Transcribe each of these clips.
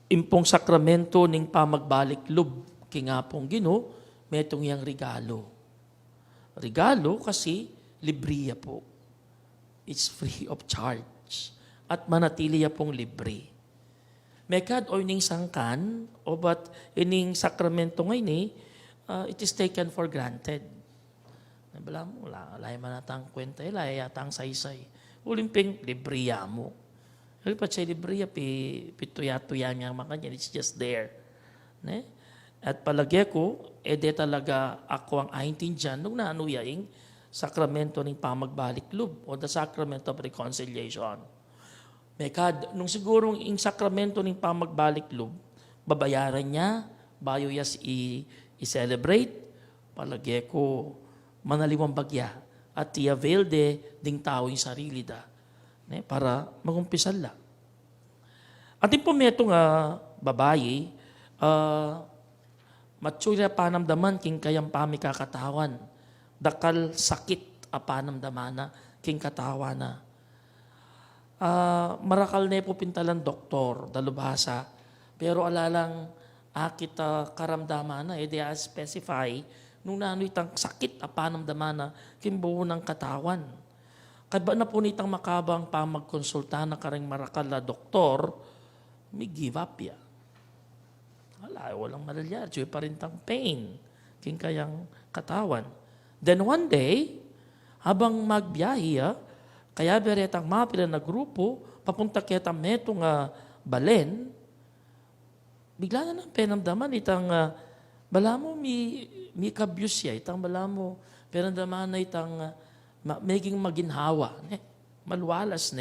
impong sakramento ning pamagbalik lub kingapong Ginoo metong yang regalo. Regalo kasi libriya po. It's free of charge. At manatili pong libre. Mekad o ining sangkan, o but ining sakramento ngayon it is taken for granted. Nabala mo, alay man natang kwenta, alay yatang saysay. Ulimping, libriya mo. Pa siya libriya, pituya-tuya niya makanya, it's just there. Ne? At palagi ko, de talaga ako ang ahintindihan nung naanuyaing sakramento ng pamagbalik lub o the sacrament of reconciliation. Mekad, nung sigurong yung sakramento ng pamagbalik lub, babayaran niya, bayo yas i-celebrate, palagi ko, manaliwang bagya, at i-avail de ding tao yung sarili da, para magumpisal la. At yung pumeto nga babae, matsura panamdaman king kayang pamikakatawan, dakal sakit a panamdamana king katawana. Marakal na po pintalan doktor, dalubhasa, pero alalang akit karamdaman na, di specify, nung nano'y itang sakit a panamdaman na kimbuo ng katawan. Kaya na po nitang makabang pa magkonsulta na karing marakal na doktor, may give up ya. Walang malalyar, siya pa rin tang pain, king kayang katawan. Then one day, habang magbiyahe, kaya beretang mapila na grupo, papunta kita metong balen, bigla na ng penamdaman itang bala mo mi kabyus siya, itang bala mo penamdaman na itang maging maginhawa, malwalas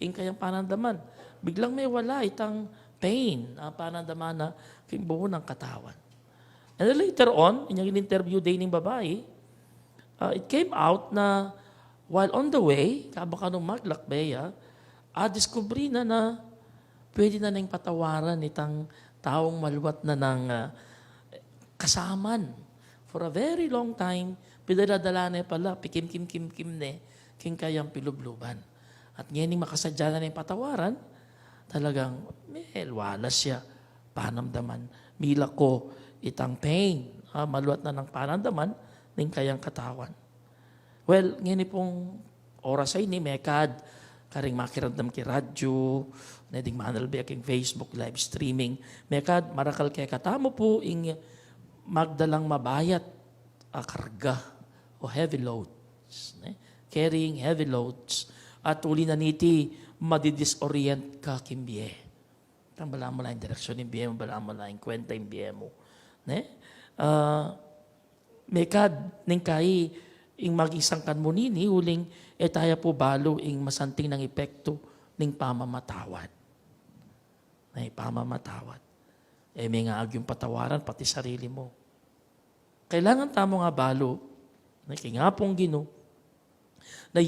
ing kayang panandaman. Biglang may wala itang pain, panandaman na kimbuo ng katawan. And then later on, inyang in-interview day ng babae, it came out na while on the way, kabaka nung maglakbeya, discovery na pwede na nang patawaran itang taong maluwat na ng kasaman. For a very long time, pinadadala na pala, pikim-kim-kim-kim king kayang pilubluban. At ngayon makasadya na ng patawaran, talagang walas siya, panamdaman. Mila ko itang pain, maluwat na ng panamdaman, ng kayang katawan. Well, ngayon pong oras ay ni Mekad, karing makiramdam ki radyo, nading manalbi aking Facebook live streaming. Mekad, marakal kay katamo po ing magdalang mabayat karga o heavy loads. Carrying heavy loads. At uli na niti, madidisorient ka kimbiye. Bala mo lang yung direksyon ng biye mo, bala mo lang yung kwenta yung biye mo. Mekad, ning kai, ing mag-isang kanmunini, huling tayo po balo ing masanting ng epekto ng pamamatawad. Pamamatawad. May nga yung patawaran, pati sarili mo. Kailangan tamo nga balo, kingapong Ginoo, na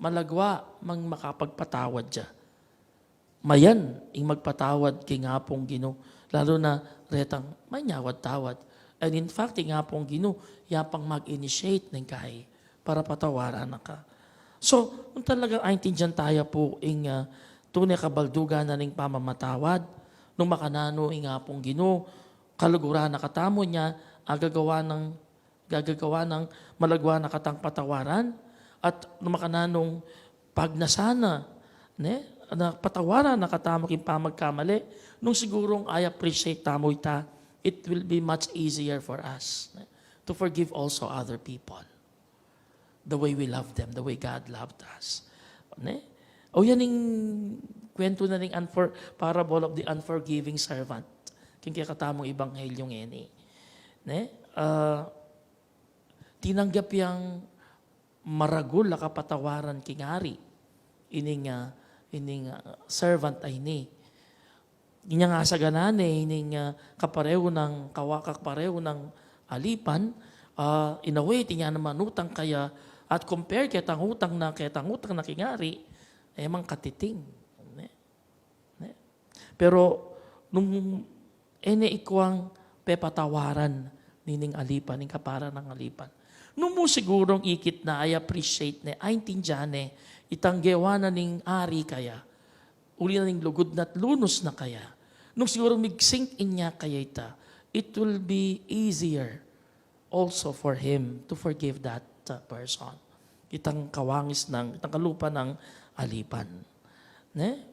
malagwa mang makapagpatawad dya. Mayan, ing magpatawad kingapong Ginoo, lalo na retang manyawad-tawad. And in fact, nga pong Ginoo, yapang mag-initiate ng kahi para patawaran na ka. So, kung talagang aintindihan tayo po ing tunay kabaldugan na ng pamamatawad, nung makanano nga pong Ginoo, kaluguran na katamo niya, gagagawa ng malagwa na katang patawaran, at nung makananong pagnasana, na patawaran na katamo king pamagkamali, nung sigurong I appreciate tamo ita, it will be much easier for us to forgive also other people. The way we love them, the way God loved us. O yan yung kwento na ng parable of the unforgiving servant. Kung kaya katamong ibanghelyong eni. Tinanggap yung maragul na kapatawaran kingari. Ining servant ay ni. Inya nga sa ganan ining kapareho ng kawakak pareho ng alipan, in a way, tinya naman utang kaya, at compare kitang utang na kingari, mang katiting. Pero, nung ikwang pepatawaran nining alipan, ning kapara ng alipan, nung mo sigurong ikit na, I appreciate ay tindyane, itang gewa na ning ari kaya, uli na ning lugod na't lunos na kaya, Nung siguro mig-sink in niya kay ita, it will be easier also for him to forgive that person. Itang kawangis ng, itang kalupa ng alipan. Ne?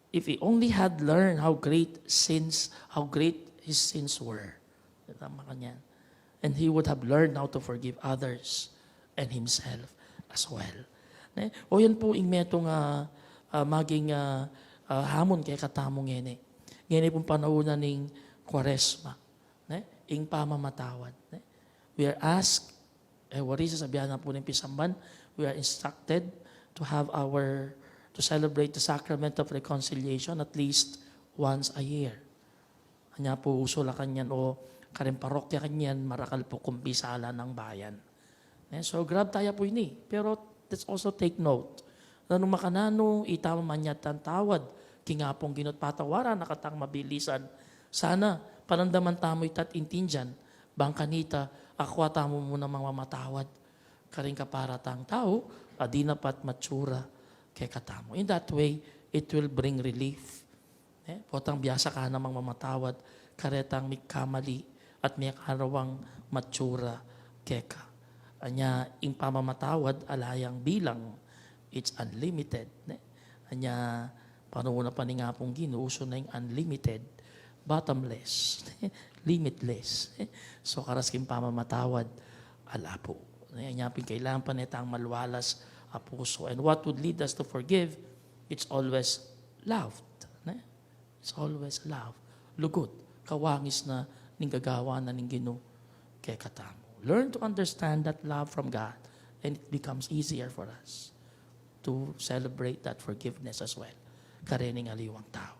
If he only had learned how great his sins were. Tama ka niyan. And he would have learned how to forgive others and himself as well. Ne? O yan po ing metong maging hamon kay katamong ngene. Ngene pong panahon ning Kwaresma. Ne? Ing pamamatawad. Ne? We are asked, wari sasabihan na po ng pisamban, we are instructed to celebrate the sacrament of reconciliation at least once a year. Kanya po usula kanyan o karing parokya kanyan, marakal po kumpisala ng bayan. So grab tayo po ini. Pero let's also take note. Nung makanano, itama man niya tawad, kingapong ginot patawaran, nakatang mabilisan. Sana, panandaman tamo'y intindihan, bangkanita, akwa tamo muna mga matawad. Karing kaparatang tao, adi na pat matsura kay katamo. In that way, it will bring relief. Potang biyasa ka namang mamatawad, karetang may kamali, at may karawang matsura keka. Anya, ing pamamatawad, alayang bilang, it's unlimited. Anya, panuna pa ni nga pong ginuuso na yung unlimited, bottomless, limitless. So, karas king pamamatawad, ala po. Anya, kailangan pa nitang malwalas a puso. And what would lead us to forgive? It's always love. It's always love. Lugod. Kawangis na ning gagawa na ning Ginoo kay katamo. Learn to understand that love from God and it becomes easier for us to celebrate that forgiveness as well. Karening aliwang tao.